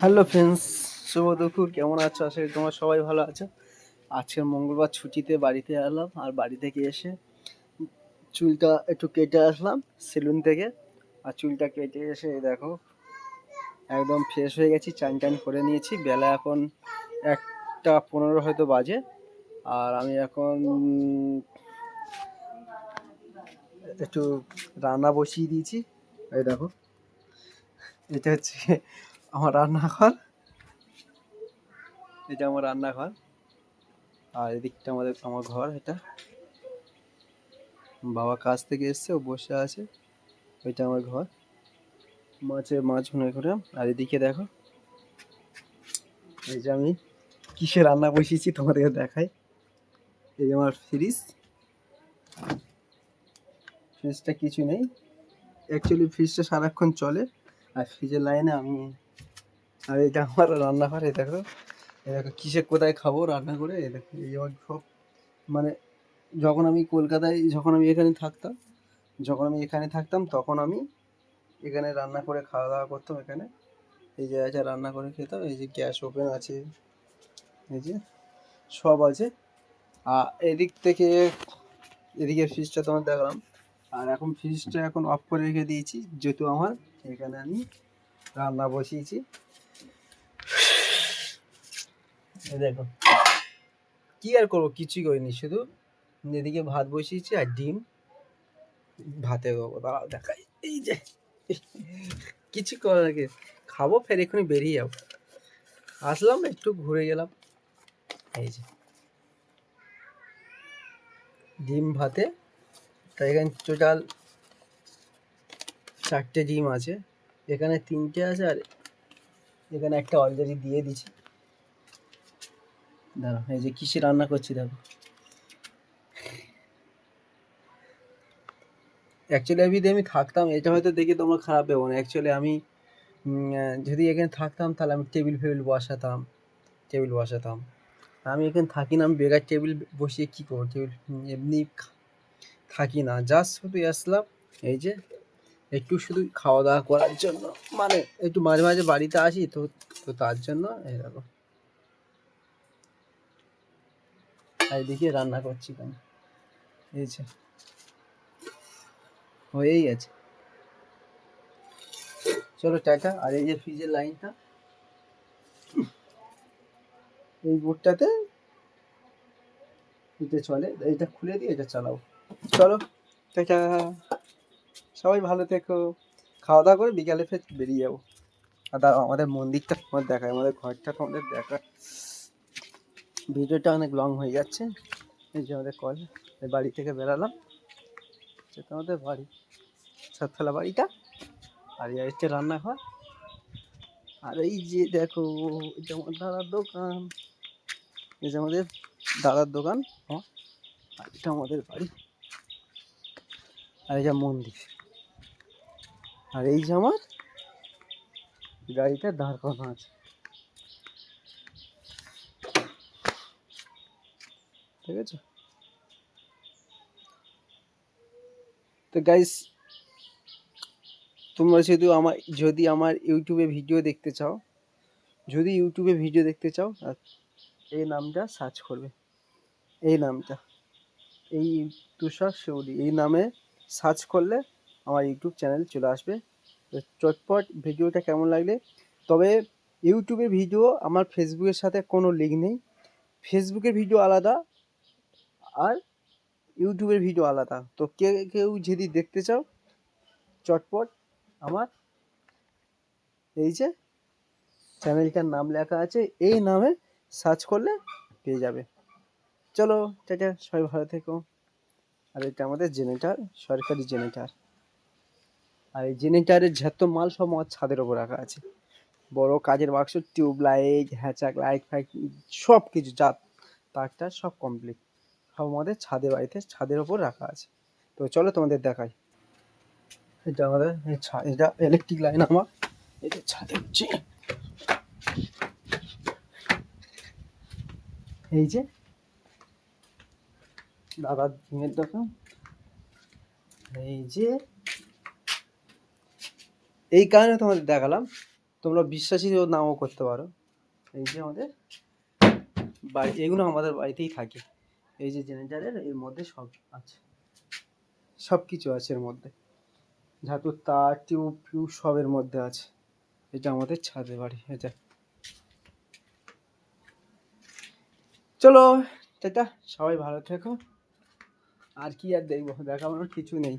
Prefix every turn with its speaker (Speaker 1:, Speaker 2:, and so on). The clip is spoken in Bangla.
Speaker 1: হ্যালো ফ্রেন্ডস, শুভ দুপুর। কেমন আছো? আশা করি তোমরা সবাই ভালো আছো। আজকের মঙ্গলবার ছুটিতে বাড়িতে এলাম, আর বাড়ি থেকে এসে চুলটা একটু কেটে আসলাম সেলুন থেকে। আর চুলটা কেটে এসে এই দেখো একদম ফ্রেশ হয়ে গেছি, চান টান করে নিয়েছি। বেলা এখন 1:15 হয়তো বাজে। আর আমি এখন একটু রান্না বসিয়ে দিয়েছি। এই দেখো, এটা হচ্ছে আমার রান্নাঘর। এটা আমার রান্নাঘর, আর এদিকটা আমার ঘর। এটা বাবা কাজ থেকে এসছে, ও বসে আছে। ওইটা আমার ঘর। মাছ মনে করে। আর এদিকে দেখো, এই যে আমি কিসে রান্না বসিয়েছি তোমাদেরকে দেখাই। এই যে আমার ফ্রিজটা কিছু নেই, অ্যাকচুয়ালি ফ্রিজটা সারাক্ষণ চলে। আর ফ্রিজের লাইনে আমি, আর এটা আমার রান্নাঘর। এই দেখো, কিসে কোথায় খাবো রান্না করে। এই দেখো, এই আমার সব মানে যখন আমি এখানে থাকতাম তখন আমি এখানে রান্না করে খাওয়া দাওয়া করতাম। এখানে এই যে আছে, রান্না করে খেতাম। এই যে গ্যাস ওভেন আছে, এই যে সব আছে। আর এদিকে ফ্রিজটা তোমার দেখলাম। আর এখন ফ্রিজটা অফ করে রেখে দিয়েছি, যেহেতু আমার এখানে আমি রান্না বসিয়েছি। এই দেখো, কি আর করবো, কিছুই করিনি, শুধু এদিকে ভাত বসিয়েছি আর ডিম ভাতে দেবো। দাঁড়াও দেখাই। এই যে কিছু করার আগে খাবো, ফের এক্ষুনি বেরিয়ে যাবো। আসলাম, একটু ঘুরে গেলাম। এই যে ডিম ভাতে, তাই এখানে টোটাল 4টে ডিম আছে। এখানে 3টে আছে, আর এখানে একটা অলরেডি দিয়ে দিছি। দাঁড়াও, এই যে কিসে রান্না করছি দেখো। অ্যাকচুয়ালি আমি থাকতাম, এটা হয়তো দেখে তোমরা খারাপ ভেবো না। অ্যাকচুয়ালি আমি যদি এখানে থাকতাম তাহলে আমি টেবিল বসাতাম। আমি এখানে থাকি না, আমি বেকার টেবিল বসিয়ে কী করবো? এমনি থাকি না, জাস্ট শুধু আসলাম এই যে একটু শুধু খাওয়া দাওয়া করার জন্য। মানে একটু মাঝে মাঝে বাড়িতে আসি তো, তার জন্য এই দেখো এইদিকে রান্না করছি কেন। এই যে হয়েই গেছে, চলো টাটা। আর এই যে ফ্রিজের লাইনটা, এই বোর্ডটাতে এটা চলে, এইটা খুলে দিয়ে এটা চালাও। চলো টাটা, সবাই ভালো থেকো। খাওয়া দাওয়া করে বিকালে ফের বেরিয়ে যাবো। আর দাঁড়াও, আমাদের মন্দিরটা তোমার দেখায়, আমাদের ঘরটা তোমাদের দেখায়। ভিডিওটা অনেক লং হয়ে যাচ্ছে। এই যে আমাদের বাড়ি থেকে বেরালাম, সেটা আমাদের বাড়ি, সাততলা বাড়িটা। আর এই হচ্ছে রান্নাঘর। আর এই যে দেখো, এটা আমার দাদার দোকান। এই যে আমাদের দাদার দোকান। আর এটা আমাদের বাড়ি। আর এই যে মন্দির। আর এই যে আমার গাড়িটা দাঁড় করানো আছে, ঠিক আছে? তো গাইস, তোমরা যদি আমার ইউটিউবে ভিডিও দেখতে চাও, এই নামটা সার্চ করবে। এই নামটা, এই তুষার শৌরি, এই নামে সার্চ করলে আমার ইউটিউব চ্যানেল চলে আসবে। তো চটপট ভিডিওটা কেমন লাগলে, তবে ইউটিউবের ভিডিও আমার ফেসবুকের সাথে কোনো লিঙ্ক নেই। ফেসবুকের ভিডিও আলাদা, আর ইউটিউবের ভিডিও আলাদা। তো কেউ যদি দেখতে চাও, চটপট আমার এই যে চ্যানেলটার নাম লেখা আছে, এই নামে সার্চ করলে পেয়ে যাবে। চলো টাটা, সবাই ভালো থেকো। আর এটা আমাদের জেনারেটার, সরকারি জেনারেটার। আর এই জেনারেটারের যত মাল সব আমার ছাদের ওপর রাখা আছে। বড় কাজের বাক্স, টিউবলাইট, হ্যাচাক লাইট ফাইট, সব কিছু যা তারটা সব কমপ্লিট, সব আমাদের বাড়িতে ছাদের ওপর রাখা আছে। তো চলো তোমাদের দেখাই। এটা আমাদের এটা ইলেকট্রিক লাইন আমার, এটা ছাদে হচ্ছে। এই যে দাদার ডিমের দোকান। এই যে এই কারণে তোমাদের দেখালাম, তোমরা বিশ্বাসী নাও করতে পারো। এই যে আমাদের বাড়ি, এগুলো আমাদের বাড়িতেই থাকে। এই যে জেনারেটারের এর মধ্যে সব আছে, সব কিছু আছে এর মধ্যে, ধাতুর তার টিউব ফিউব সবের মধ্যে আছে। এটা আমাদের ছাদে বাড়ি এটা। চলো টাটা, সবাই ভালো থেকো। আর কি আর দেখবো, দেখানোর কিছু নেই।